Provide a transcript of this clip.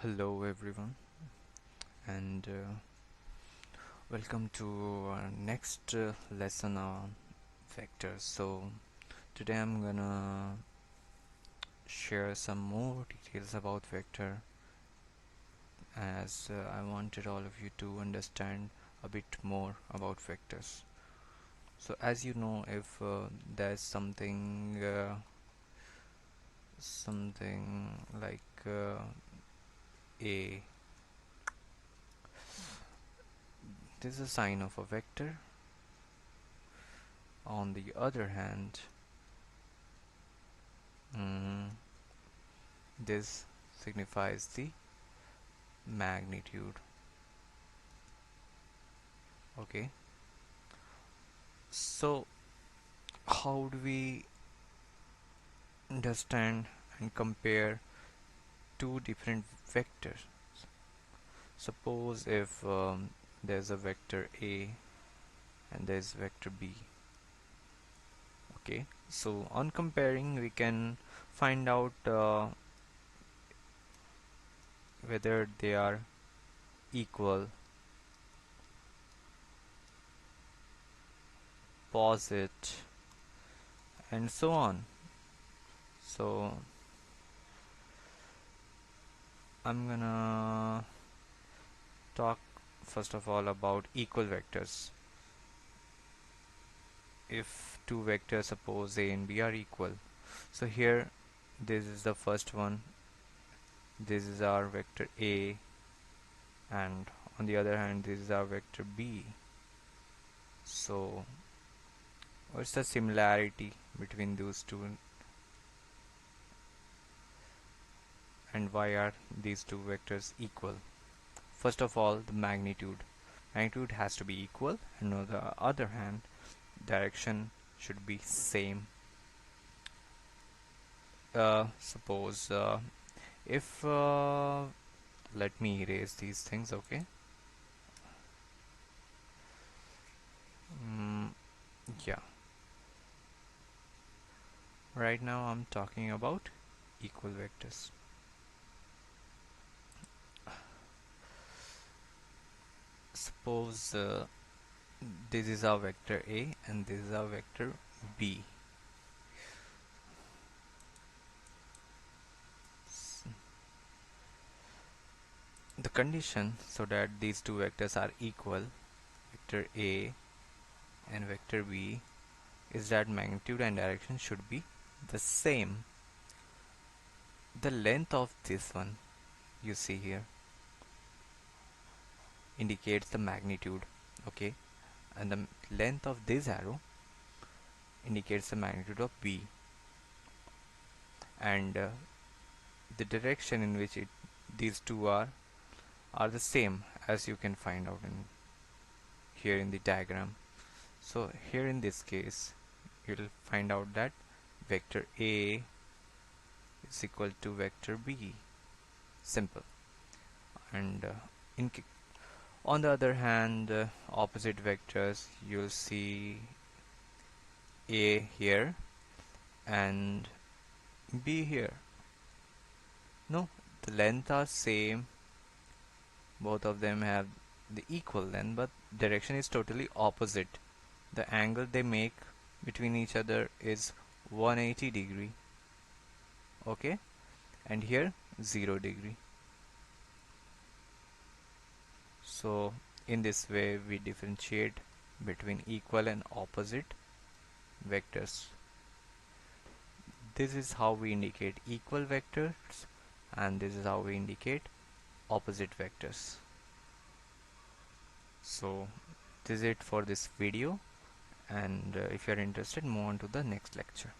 Hello everyone, and welcome to our next lesson on vectors. So today I'm gonna share some more details about vector, as I wanted all of you to understand a bit more about vectors. So as you know, if there's something like a this is a sign of a vector. On the other hand, mm, this signifies the magnitude. Okay, so how do we understand and compare two different vectors? Suppose if there's a vector A and there's vector B. Okay, so on comparing we can find out whether they are equal, opposite, and so on. So I'm gonna talk first of all about equal vectors. If two vectors, suppose A and B, are equal, so here this is the first one, this is our vector A, and on the other hand this is our vector B. So what's the similarity between those two, and why are these two vectors equal? First of all, the magnitude has to be equal, and on the other hand direction should be same. Suppose if let me erase these things. Okay. mm, yeah, right now I'm talking about equal vectors. Suppose this is our vector A and this is our vector B. The condition so that these two vectors are equal, vector A and vector B, is that magnitude and direction should be the same. The length of this one, you see here, indicates the magnitude. Okay, and the length of this arrow indicates the magnitude of B, and the direction in which these two are the same, as you can find out in here in the diagram. So here in this case you'll find out that vector A is equal to vector B. Simple. And on the other hand, opposite vectors, you'll see A here and B here. No, the length are same, both of them have the equal length, but direction is totally opposite. The angle they make between each other is 180 degree. Okay, and here 0 degree. So in this way we differentiate between equal and opposite vectors. This is how we indicate equal vectors, and this is how we indicate opposite vectors. So this is it for this video, and if you are interested, move on to the next lecture.